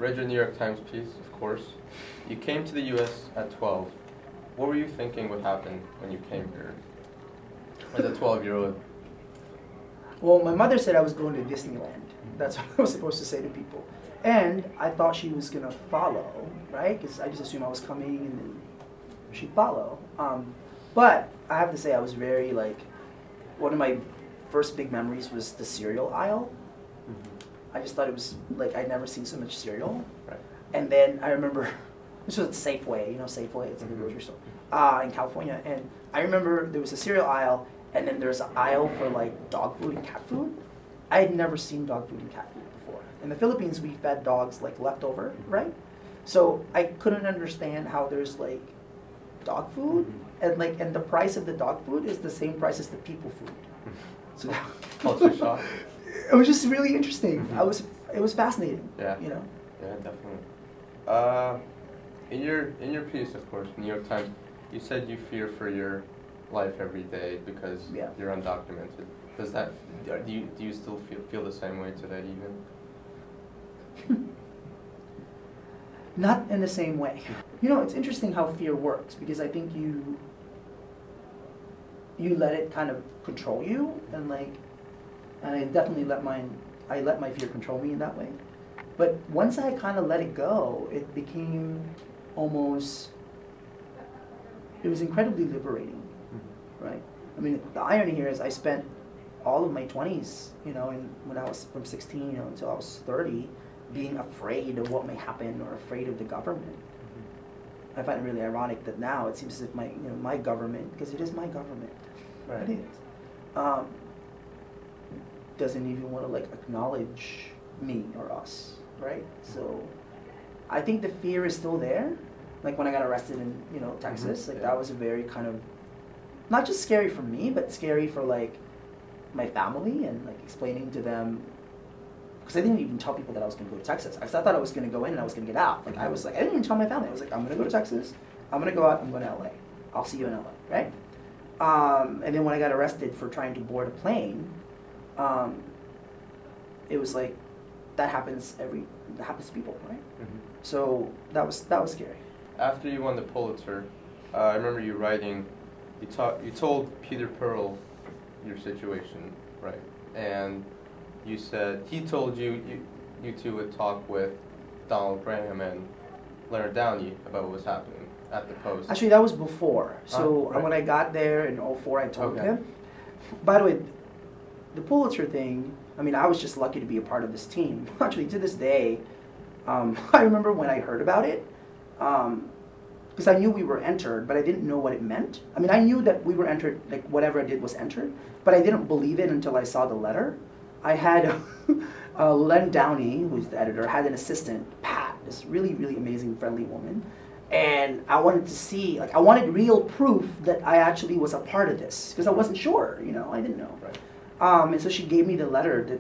read your New York Times piece, of course. You came to the U.S. at 12. What were you thinking would happen when you came here as a 12-year-old? Well, my mother said I was going to Disneyland. That's what I was supposed to say to people. And I thought she was going to follow, right? Because I just assumed I was coming and then she'd follow. But I have to say I was very, like, one of my first big memories was the cereal aisle. I just thought it was, like, I'd never seen so much cereal. Right. And then I remember, this was at Safeway, you know Safeway, it's like a grocery store, in California. And I remember there was a cereal aisle, and then there's an aisle for, like, dog food and cat food. I had never seen dog food and cat food before. In the Philippines, we fed dogs, like, leftover, right? So I couldn't understand how there's, like, dog food, and, like, and the price of the dog food is the same price as the people food. So Culture shock. It was just really interesting. It was fascinating. Yeah. You know. Yeah, definitely. In your piece, of course, New York Times, you said you fear for your life every day because you're undocumented. Does that do you still feel the same way today even? Not in the same way. You know, it's interesting how fear works, because I think you let it kind of control you, and I definitely let my fear control me in that way. But once I kind of let it go, it became almost, it was incredibly liberating, right? I mean, the irony here is I spent all of my 20s, you know, and when I was from 16, you know, until I was 30, being afraid of what may happen or afraid of the government. I find it really ironic that now it seems as if my government, because it is my government, right. It is, doesn't even want to, like, acknowledge me or us, right? So I think the fear is still there. Like when I got arrested in, you know, Texas, like that was a very kind of, not just scary for me, but scary for, like, my family, and, like, explaining to them, because I didn't even tell people that I was going to go to Texas. I thought I was going to go in and I was going to get out. Like, I was like, I didn't even tell my family. I was like, I'm going to go to Texas, I'm going to go out, I'm going to LA. I'll see you in LA, right? And then when I got arrested for trying to board a plane, it was like, that happens to people, right? So that was scary. After you won the Pulitzer, I remember you writing, you told Peter Pearl your situation, right? And you said, he told you two would talk with Donald Graham and Leonard Downey about what was happening at the Post. Actually, that was before. So right. When I got there in 2004, I told him. By the way, the Pulitzer thing, I mean, I was just lucky to be a part of this team. Actually, to this day, I remember when I heard about it, because I knew we were entered, but I didn't know what it meant. I mean, I knew that we were entered, like whatever I did was entered, but I didn't believe it until I saw the letter. I had Len Downey, who's the editor, had an assistant, Pat, this really, really amazing, friendly woman. And I wanted to see, like, I wanted real proof that I actually was a part of this, because I wasn't sure, you know, I didn't know. Right. And so she gave me the letter that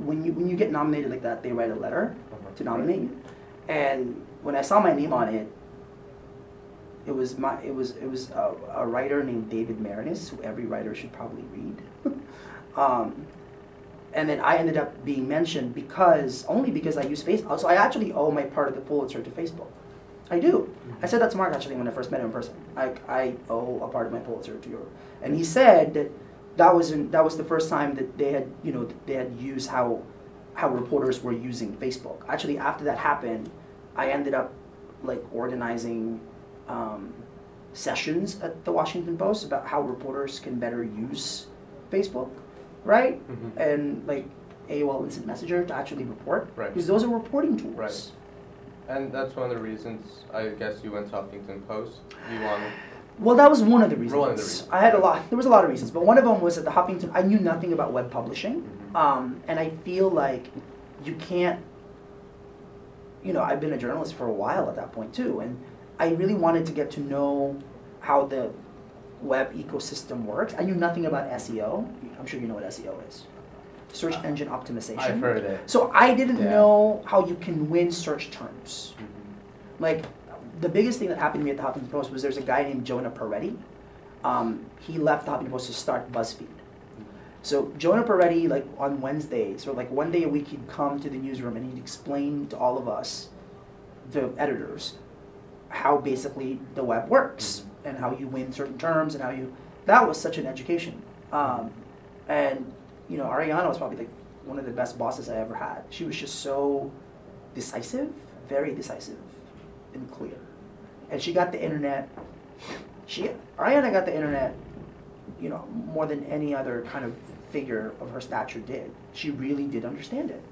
when you get nominated like that, they write a letter to nominate you. And when I saw my name on it, it was a writer named David Marinis, who every writer should probably read. And then I ended up being mentioned only because I use Facebook. So I actually owe my part of the Pulitzer to Facebook. I do. I said that to Mark actually when I first met him in person. I owe a part of my Pulitzer to you. And he said that was the first time that they had used how reporters were using Facebook. Actually, after that happened, I ended up, like, organizing sessions at the Washington Post about how reporters can better use Facebook, right? And, like, AOL Instant Messenger to actually report, right? Because those are reporting tools. Right. And that's one of the reasons, I guess, you went to Huffington Post. You wanted. Well, that was one of the reasons. One of the reasons. I had a lot. There was a lot of reasons, but one of them was that the Huffington. I knew nothing about web publishing, and I feel like you can't. You know, I've been a journalist for a while at that point too, and I really wanted to get to know how the web ecosystem works. I knew nothing about SEO. I'm sure you know what SEO is. Search engine optimization. I've heard of it. So I didn't know how you can win search terms. Like, the biggest thing that happened to me at the Huffington Post was there's a guy named Jonah Peretti. He left the Huffington Post to start BuzzFeed. So Jonah Peretti, like, on Wednesdays, or like one day a week, he'd come to the newsroom and he'd explain to all of us the editors how basically the web works and how you win certain terms and how you. That was such an education. And you know, Ariana was probably like one of the best bosses I ever had. She was just so decisive, very decisive and clear. And she got the internet. Ariana got the internet, you know, more than any other kind of figure of her stature did. She really did understand it.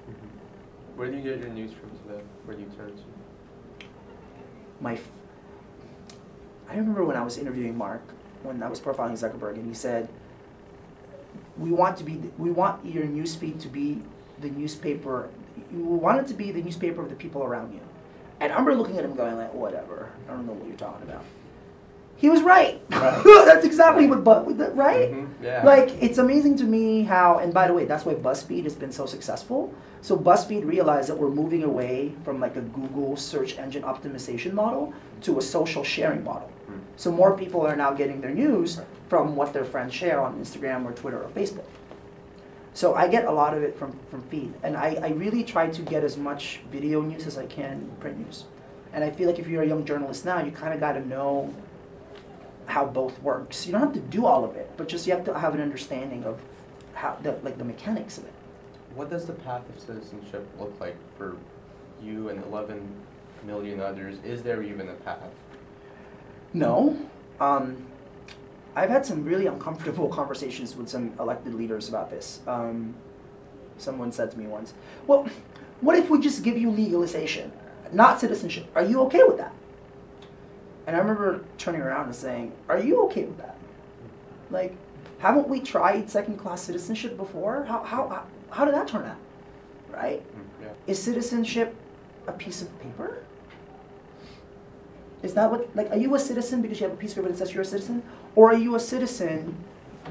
Where do you get your news from today? Where do you turn to? I remember when I was interviewing Mark, when I was profiling Zuckerberg, and he said, we want your newsfeed to be the newspaper. We want it to be the newspaper of the people around you. And I remember looking at him going like, whatever, I don't know what you're talking about. He was right. That's exactly what, right? Yeah. Like, it's amazing to me how, and by the way, that's why BuzzFeed has been so successful. So BuzzFeed realized that we're moving away from like a Google search engine optimization model to a social sharing model. So more people are now getting their news from what their friends share on Instagram or Twitter or Facebook. So I get a lot of it from feed. And I really try to get as much video news as I can, print news. And I feel like if you're a young journalist now, you kind of got to know how both works. You don't have to do all of it, but just you have to have an understanding of how the mechanics of it. What does the path of citizenship look like for you and 11 million others? Is there even a path? No. I've had some really uncomfortable conversations with some elected leaders about this. Someone said to me once, well, what if we just give you legalization, not citizenship? Are you okay with that? And I remember turning around and saying, are you okay with that? Like, haven't we tried second-class citizenship before? How did that turn out? Right? Yeah. Is citizenship a piece of paper? Is that what, like, are you a citizen because you have a piece of paper that says you're a citizen? Or are you a citizen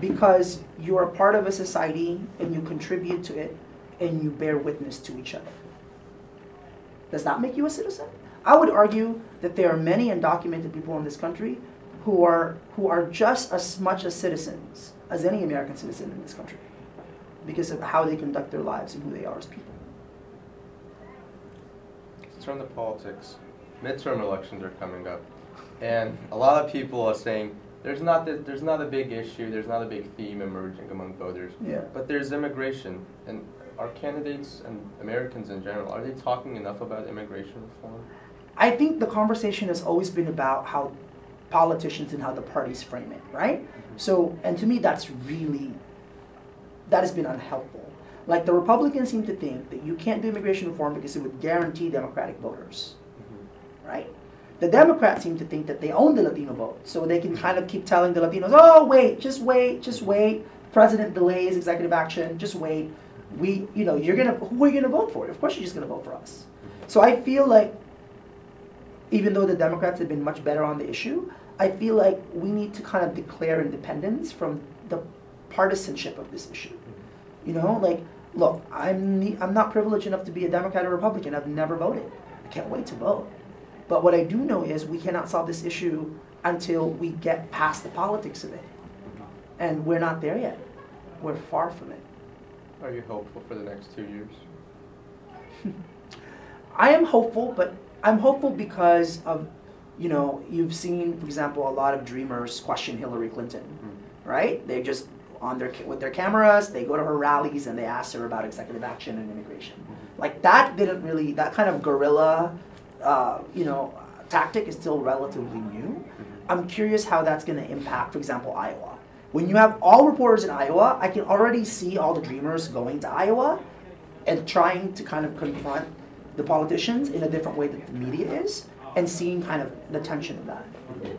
because you're a part of a society and you contribute to it and you bear witness to each other? Does that make you a citizen? I would argue that there are many undocumented people in this country who are just as much as citizens as any American citizen in this country because of how they conduct their lives and who they are as people. Let's turn to politics. Midterm elections are coming up, and a lot of people are saying there's not a big issue, there's not a big theme emerging among voters. Yeah. But there's immigration, and are candidates and Americans in general, are they talking enough about immigration reform? I think the conversation has always been about how politicians and how the parties frame it, right? Mm-hmm. So, and to me, that has been unhelpful. Like, the Republicans seem to think that you can't do immigration reform because it would guarantee Democratic voters, right? The Democrats seem to think that they own the Latino vote, so they can kind of keep telling the Latinos, oh, wait, just wait, just wait. President delays executive action, just wait. Who are you gonna vote for? Of course you're just gonna vote for us. So I feel like, even though the Democrats have been much better on the issue, I feel like we need to kind of declare independence from the partisanship of this issue. You know, like, look, I'm not privileged enough to be a Democrat or Republican. I've never voted. I can't wait to vote. But what I do know is we cannot solve this issue until we get past the politics of it. And we're not there yet. We're far from it. Are you hopeful for the next 2 years? I am hopeful, but I'm hopeful because of, you know, you've seen, for example, a lot of dreamers question Hillary Clinton, right? They're just with their cameras, they go to her rallies and they ask her about executive action and immigration. Like, that kind of guerrilla, tactic is still relatively new. I'm curious how that's going to impact, for example, Iowa. When you have all reporters in Iowa, I can already see all the dreamers going to Iowa and trying to kind of confront the politicians in a different way that the media is, and seeing kind of the tension of that.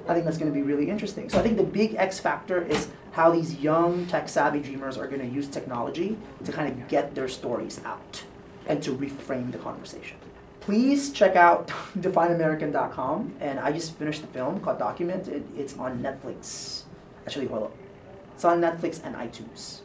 I think that's going to be really interesting. So I think the big X factor is how these young tech-savvy dreamers are going to use technology to kind of get their stories out and to reframe the conversation. Please check out defineamerican.com, and I just finished the film called Documented. It's on Netflix. Actually, hold up. It's on Netflix and iTunes.